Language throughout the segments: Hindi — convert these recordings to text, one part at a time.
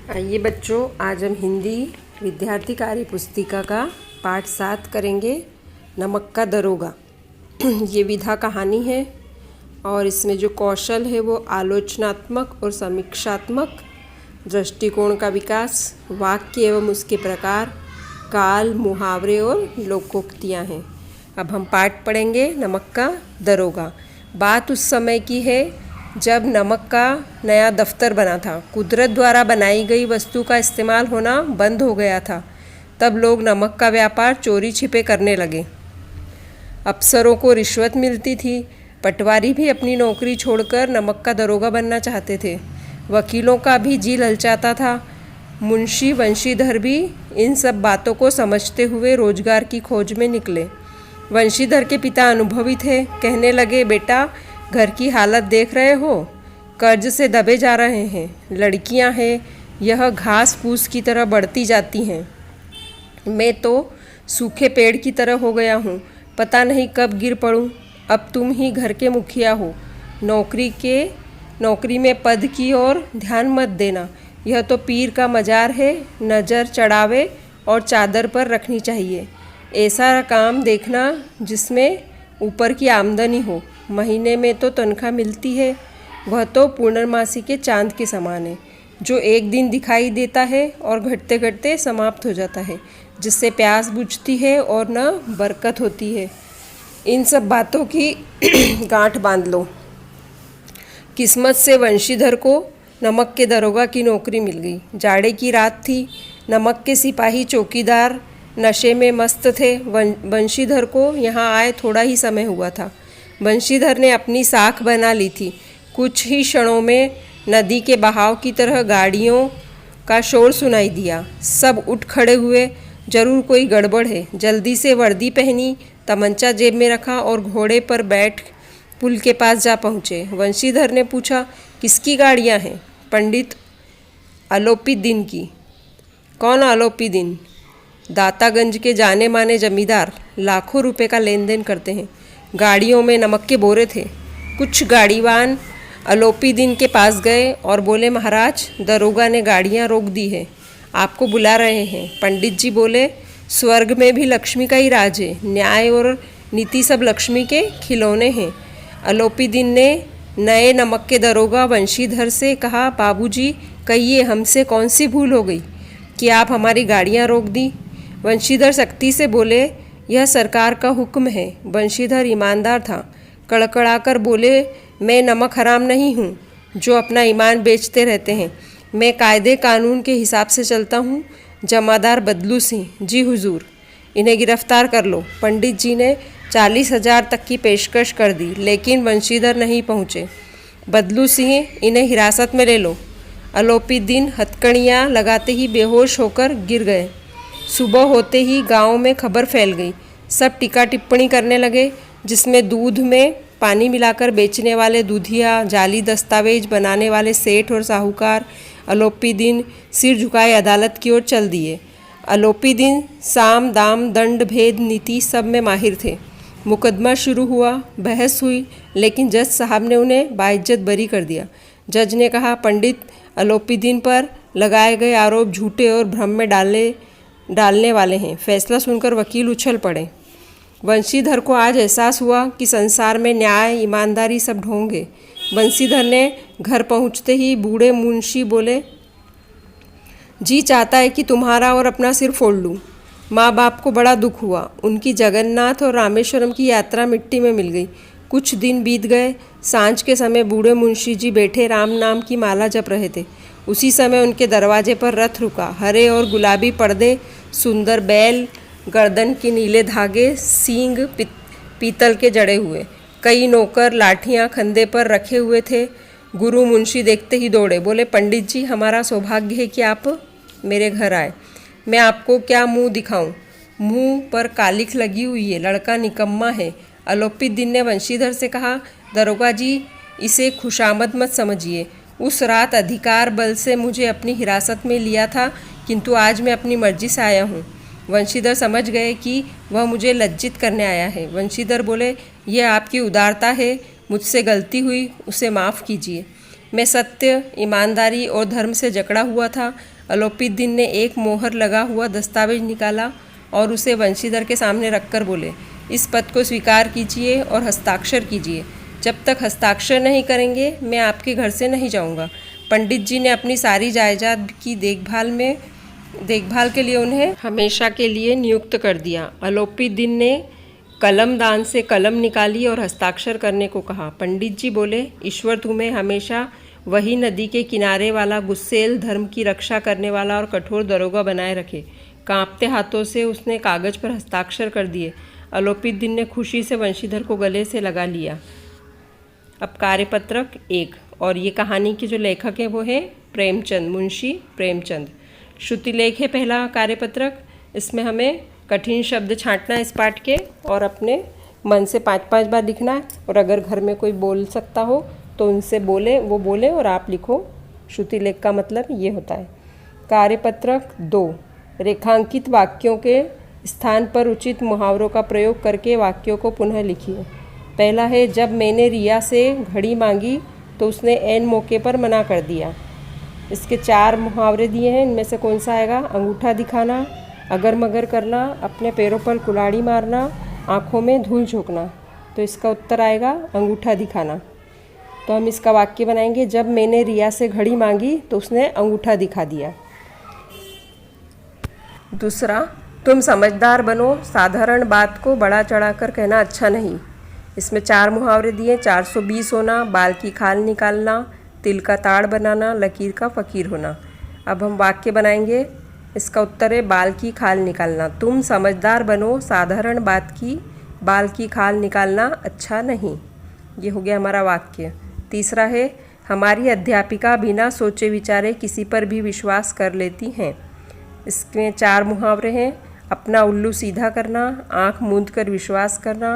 आइए बच्चों, आज हम हिंदी विद्यार्थी कार्य पुस्तिका का पाठ 7 करेंगे। नमक का दरोगा। ये विधा कहानी है और इसमें जो कौशल है वो आलोचनात्मक और समीक्षात्मक, दृष्टिकोण का विकास, वाक्य एवं उसके प्रकार, काल, मुहावरे और लोकोक्तियाँ हैं। अब हम पाठ पढ़ेंगे। नमक का दरोगा। बात उस समय की है जब नमक का नया दफ्तर बना था। कुदरत द्वारा बनाई गई वस्तु का इस्तेमाल होना बंद हो गया था। तब लोग नमक का व्यापार चोरी छिपे करने लगे। अफसरों को रिश्वत मिलती थी। पटवारी भी अपनी नौकरी छोड़कर नमक का दरोगा बनना चाहते थे। वकीलों का भी जी ललचाता था। मुंशी वंशीधर भी इन सब बातों को समझते हुए रोजगार की खोज में निकले। वंशीधर के पिता अनुभवी थे। कहने लगे, बेटा, घर की हालत देख रहे हो, कर्ज से दबे जा रहे हैं। लड़कियां हैं, यह घास फूस की तरह बढ़ती जाती हैं। मैं तो सूखे पेड़ की तरह हो गया हूँ, पता नहीं कब गिर पड़ूँ। अब तुम ही घर के मुखिया हो। नौकरी में पद की ओर ध्यान मत देना। यह तो पीर का मजार है। नज़र चढ़ावे और चादर पर रखनी चाहिए। ऐसा काम देखना जिसमें ऊपर की आमदनी हो। महीने में तो तनख्वाह मिलती है, वह तो पूर्णमासी के चांद के समान है, जो एक दिन दिखाई देता है और घटते घटते समाप्त हो जाता है, जिससे प्यास बुझती है और न बरकत होती है। इन सब बातों की गांठ बांध लो। किस्मत से वंशीधर को नमक के दरोगा की नौकरी मिल गई। जाड़े की रात थी। नमक के सिपाही चौकीदार नशे में मस्त थे। वंशीधर को यहाँ आए थोड़ा ही समय हुआ था। वंशीधर ने अपनी साख बना ली थी। कुछ ही क्षणों में नदी के बहाव की तरह गाड़ियों का शोर सुनाई दिया। सब उठ खड़े हुए। जरूर कोई गड़बड़ है। जल्दी से वर्दी पहनी, तमंचा जेब में रखा और घोड़े पर बैठ पुल के पास जा पहुँचे। वंशीधर ने पूछा, किसकी गाड़ियाँ हैं? पंडित आलोपी दिन की। कौन आलोपी दिन? दातागंज के जाने माने जमींदार, लाखों रुपए का लेन देन करते हैं। गाड़ियों में नमक के बोरे थे। कुछ गाड़ीवान आलोपी दिन के पास गए और बोले, महाराज, दरोगा ने गाड़ियां रोक दी है, आपको बुला रहे हैं। पंडित जी बोले, स्वर्ग में भी लक्ष्मी का ही राज है। न्याय और नीति सब लक्ष्मी के खिलौने हैं। आलोपी दिन ने नए नमक के दरोगा वंशीधर से कहा, बाबूजी, कहिए, हमसे कौन सी भूल हो गई कि आप हमारी गाड़ियां रोक दी? वंशीधर सख्ती से बोले, यह सरकार का हुक्म है। वंशीधर ईमानदार था। कड़कड़ाकर बोले, मैं नमक हराम नहीं हूँ जो अपना ईमान बेचते रहते हैं। मैं कायदे कानून के हिसाब से चलता हूँ। जमादार बदलू सिंह। जी हुजूर। इन्हें गिरफ्तार कर लो। पंडित जी ने 40,000 तक की पेशकश कर दी, लेकिन वंशीधर नहीं पहुँचे। बदलू सिंह, इन्हें हिरासत में ले लो। आलोपी दिन हथकड़ियाँ लगाते ही बेहोश होकर गिर गए। सुबह होते ही गांव में खबर फैल गई। सब टीका टिप्पणी करने लगे, जिसमें दूध में पानी मिलाकर बेचने वाले दूधिया, जाली दस्तावेज बनाने वाले सेठ और साहूकार आलोपी दिन सिर झुकाए अदालत की ओर चल दिए। आलोपी दिन साम दाम दंड भेद नीति सब में माहिर थे। मुकदमा शुरू हुआ। बहस हुई, लेकिन जज साहब ने उन्हें बाइज्जत बरी कर दिया। जज ने कहा, पंडित आलोपी दिन पर लगाए गए आरोप झूठे और भ्रम में डालने वाले हैं। फैसला सुनकर वकील उछल पड़े। वंशीधर को आज एहसास हुआ कि संसार में न्याय, ईमानदारी सब ढोंग है। वंशीधर ने घर पहुंचते ही बूढ़े मुंशी बोले, जी चाहता है कि तुम्हारा और अपना सिर फोड़ लूं। माँ बाप को बड़ा दुख हुआ। उनकी जगन्नाथ और रामेश्वरम की यात्रा मिट्टी में मिल गई। कुछ दिन बीत गए। सांझ के समय बूढ़े मुंशी जी बैठे राम नाम की माला जप रहे थे। उसी समय उनके दरवाजे पर रथ रुका। हरे और गुलाबी पर्दे, सुंदर बैल, गर्दन के नीले धागे, सींग पीतल के जड़े हुए। कई नौकर लाठियां कंधे पर रखे हुए थे। गुरु मुंशी देखते ही दौड़े। बोले, पंडित जी, हमारा सौभाग्य है कि आप मेरे घर आए। मैं आपको क्या मुंह दिखाऊं? मुंह पर कालिख लगी हुई है। लड़का निकम्मा है। आलोपी दिन ने वंशीधर से कहा, दरोगा जी, इसे खुशामद मत समझिए। उस रात अधिकार बल से मुझे अपनी हिरासत में लिया था, किंतु आज मैं अपनी मर्जी से आया हूँ। वंशीधर समझ गए कि वह मुझे लज्जित करने आया है। वंशीधर बोले, यह आपकी उदारता है। मुझसे गलती हुई, उसे माफ़ कीजिए। मैं सत्य, ईमानदारी और धर्म से जकड़ा हुआ था। अलोपीदीन ने एक मोहर लगा हुआ दस्तावेज निकाला और उसे वंशीधर के सामने रखकर बोले, इस पत्र को स्वीकार कीजिए और हस्ताक्षर कीजिए। जब तक हस्ताक्षर नहीं करेंगे मैं आपके घर से नहीं जाऊंगा। पंडित जी ने अपनी सारी जायदाद की देखभाल के लिए उन्हें हमेशा के लिए नियुक्त कर दिया। अलोपीदीन ने कलमदान से कलम निकाली और हस्ताक्षर करने को कहा। पंडित जी बोले, ईश्वर तुम्हें हमेशा वही नदी के किनारे वाला गुस्सेल, धर्म की रक्षा करने वाला और कठोर दरोगा बनाए रखे। कांपते हाथों से उसने कागज पर हस्ताक्षर कर दिए। अलोपीदीन ने खुशी से वंशीधर को गले से लगा लिया। अब कार्यपत्रक 1, और ये कहानी के जो लेखक हैं वो हैं प्रेमचंद, मुंशी प्रेमचंद। श्रुतिलेख है पहला कार्यपत्रक। इसमें हमें कठिन शब्द छांटना है इस पाठ के और अपने मन से 5-5 बार लिखना है। और अगर घर में कोई बोल सकता हो तो उनसे वो बोले और आप लिखो। श्रुतिलेख का मतलब ये होता है। कार्यपत्रक 2, रेखांकित वाक्यों के स्थान पर उचित मुहावरों का प्रयोग करके वाक्यों को पुनः लिखिए। पहला है, जब मैंने रिया से घड़ी मांगी तो उसने ऐन मौके पर मना कर दिया। इसके 4 मुहावरे दिए हैं। इनमें से कौन सा आएगा? अंगूठा दिखाना, अगर मगर करना, अपने पैरों पर कुल्हाड़ी मारना, आँखों में धूल झोंकना। तो इसका उत्तर आएगा अंगूठा दिखाना। तो हम इसका वाक्य बनाएंगे, जब मैंने रिया से घड़ी मांगी तो उसने अंगूठा दिखा दिया। दूसरा, तुम समझदार बनो, साधारण बात को बड़ा चढ़ाकर कहना अच्छा नहीं। इसमें 4 मुहावरे दिए। 420 होना, बाल की खाल निकालना, तिल का ताड़ बनाना, लकीर का फ़कीर होना। अब हम वाक्य बनाएंगे। इसका उत्तर है बाल की खाल निकालना। तुम समझदार बनो, साधारण बात की बाल की खाल निकालना अच्छा नहीं। ये हो गया हमारा वाक्य। तीसरा है, हमारी अध्यापिका बिना सोचे विचारे किसी पर भी विश्वास कर लेती हैं। इसमें 4 मुहावरे हैं। अपना उल्लू सीधा करना, आँख मूंद कर विश्वास करना,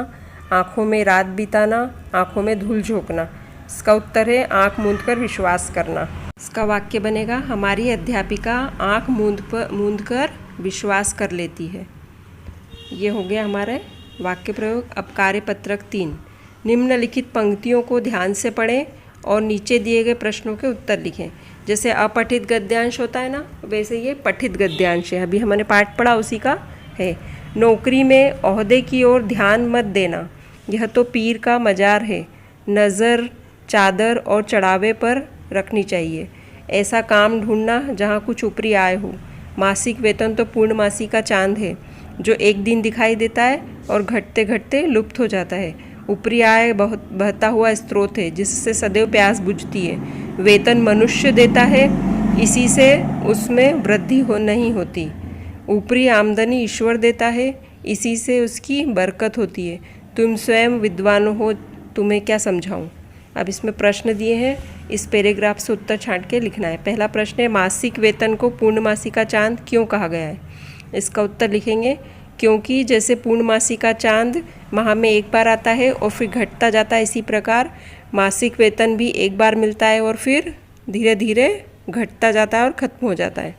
आँखों में रात बिताना, आँखों में धूल झोंकना। इसका उत्तर है आँख मूंद कर विश्वास करना। इसका वाक्य बनेगा, हमारी अध्यापिका आँख मूंद कर विश्वास कर लेती है। ये हो गया हमारे वाक्य प्रयोग। अब कार्यपत्रक 3, निम्नलिखित पंक्तियों को ध्यान से पढ़ें और नीचे दिए गए प्रश्नों के उत्तर लिखें। जैसे अपठित गद्यांश होता है ना, वैसे ये पठित गद्यांश है। अभी हमने पाठ पढ़ा उसी का है। नौकरी में ओहदे की ओर ध्यान मत देना, यह तो पीर का मजार है, नज़र चादर और चढ़ावे पर रखनी चाहिए। ऐसा काम ढूंढना जहाँ कुछ ऊपरी आय हो। मासिक वेतन तो पूर्णमासी का चांद है, जो एक दिन दिखाई देता है और घटते घटते लुप्त हो जाता है। ऊपरी आय बहुत बहता हुआ स्रोत है, जिससे सदैव प्यास बुझती है। वेतन मनुष्य देता है, इसी से उसमें वृद्धि नहीं होती। ऊपरी आमदनी ईश्वर देता है, इसी से उसकी बरकत होती है। तुम स्वयं विद्वान हो, तुम्हें क्या समझाऊं। अब इसमें प्रश्न दिए हैं, इस पैराग्राफ से उत्तर छांट के लिखना है। पहला प्रश्न है, मासिक वेतन को पूर्णमासी का चांद क्यों कहा गया है। इसका उत्तर लिखेंगे, क्योंकि जैसे पूर्णमासी का चांद माह में एक बार आता है और फिर घटता जाता है, इसी प्रकार मासिक वेतन भी एक बार मिलता है और फिर धीरे धीरे घटता जाता है और ख़त्म हो जाता है।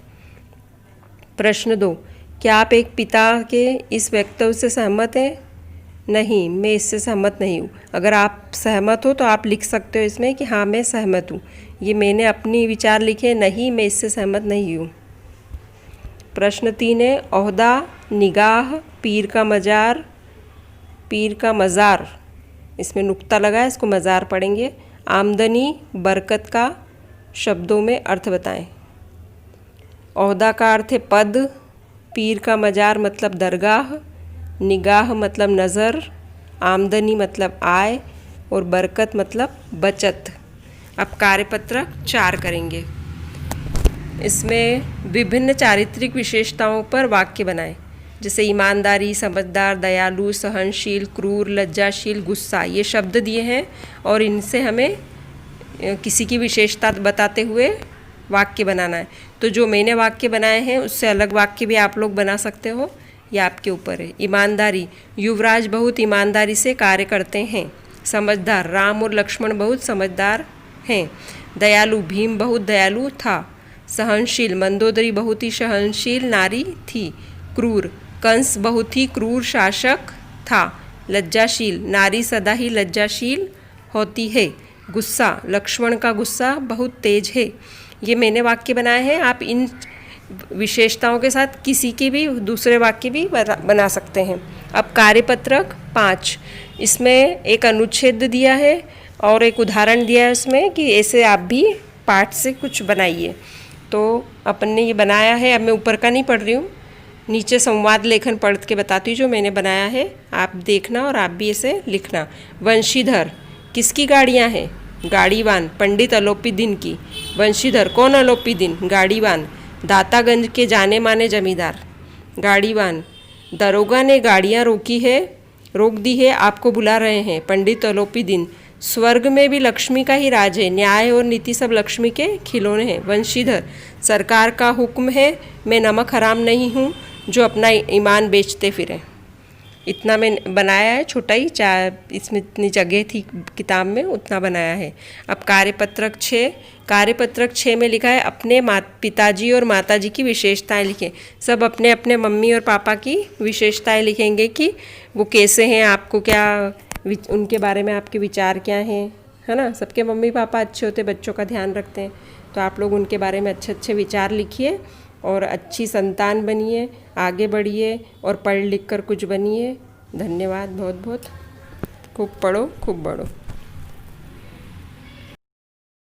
प्रश्न 2, क्या आप एक पिता के इस वक्तव्य से सहमत हैं। नहीं, मैं इससे सहमत नहीं हूँ। अगर आप सहमत हो तो आप लिख सकते हो इसमें कि हाँ मैं सहमत हूँ। ये मैंने अपनी विचार लिखे, नहीं मैं इससे सहमत नहीं हूँ। प्रश्न 3 है, ओहदा, निगाह, पीर का मज़ार, इसमें नुक्ता लगा है, इसको मज़ार पढ़ेंगे। आमदनी, बरकत का शब्दों में अर्थ बताएं। ओहदा का अर्थ है पद, पीर का मज़ार मतलब दरगाह, निगाह मतलब नज़र, आमदनी मतलब आय और बरकत मतलब बचत। अब कार्यपत्रक 4 करेंगे। इसमें विभिन्न चारित्रिक विशेषताओं पर वाक्य बनाएं। जैसे ईमानदारी, समझदार, दयालु, सहनशील, क्रूर, लज्जाशील, गुस्सा, ये शब्द दिए हैं और इनसे हमें किसी की विशेषता बताते हुए वाक्य बनाना है। तो जो मैंने वाक्य बनाए हैं उससे अलग वाक्य भी आप लोग बना सकते हो, ये आपके ऊपर है। ईमानदारी, युवराज बहुत ईमानदारी से कार्य करते हैं। समझदार, राम और लक्ष्मण बहुत समझदार हैं। दयालु, भीम बहुत दयालु था। सहनशील, मंदोदरी बहुत ही सहनशील नारी थी। क्रूर, कंस बहुत ही क्रूर शासक था। लज्जाशील, नारी सदा ही लज्जाशील होती है। गुस्सा, लक्ष्मण का गुस्सा बहुत तेज है। ये मैंने वाक्य बनाए हैं। आप इन विशेषताओं के साथ किसी के भी दूसरे वाक्य भी बना सकते हैं। अब कार्यपत्रक 5, इसमें एक अनुच्छेद दिया है और एक उदाहरण दिया है उसमें कि ऐसे आप भी पाठ से कुछ बनाइए। तो अपन ने ये बनाया है। अब मैं ऊपर का नहीं पढ़ रही हूँ, नीचे संवाद लेखन पढ़ के बताती हूँ जो मैंने बनाया है। आप देखना और आप भी इसे लिखना। वंशीधर, किसकी गाड़ियाँ हैं? गाड़ीवान, पंडित अलोपी दिन की। वंशीधर, कौन अलोपी दिन? गाड़ीवान। दातागंज के जाने माने जमींदार। गाड़ीवान। दरोगा ने गाड़ियाँ रोक दी है, आपको बुला रहे हैं। पंडित अलोपी दिन। स्वर्ग में भी लक्ष्मी का ही राज है, न्याय और नीति सब लक्ष्मी के खिलौने हैं। वंशीधर, सरकार का हुक्म है, मैं नमक हराम नहीं हूँ जो अपना ईमान बेचते फिरें। इतना मैं बनाया है, छोटा ही, इसमें इतनी जगह थी किताब में, उतना बनाया है। अब कार्यपत्रक 6, कार्यपत्रक 6 में लिखा है अपने पिताजी और माताजी की विशेषताएं लिखें। सब अपने अपने मम्मी और पापा की विशेषताएं लिखेंगे कि वो कैसे हैं, आपको क्या उनके बारे में आपके विचार क्या हैं, है ना। सबके मम्मी पापा अच्छे होते, बच्चों का ध्यान रखते हैं, तो आप लोग उनके बारे में अच्छे अच्छे विचार लिखिए और अच्छी संतान बनिए, आगे बढ़िए और पढ़ लिख कर कुछ बनिए। धन्यवाद बहुत बहुत। खूब पढ़ो, खूब बढ़ो।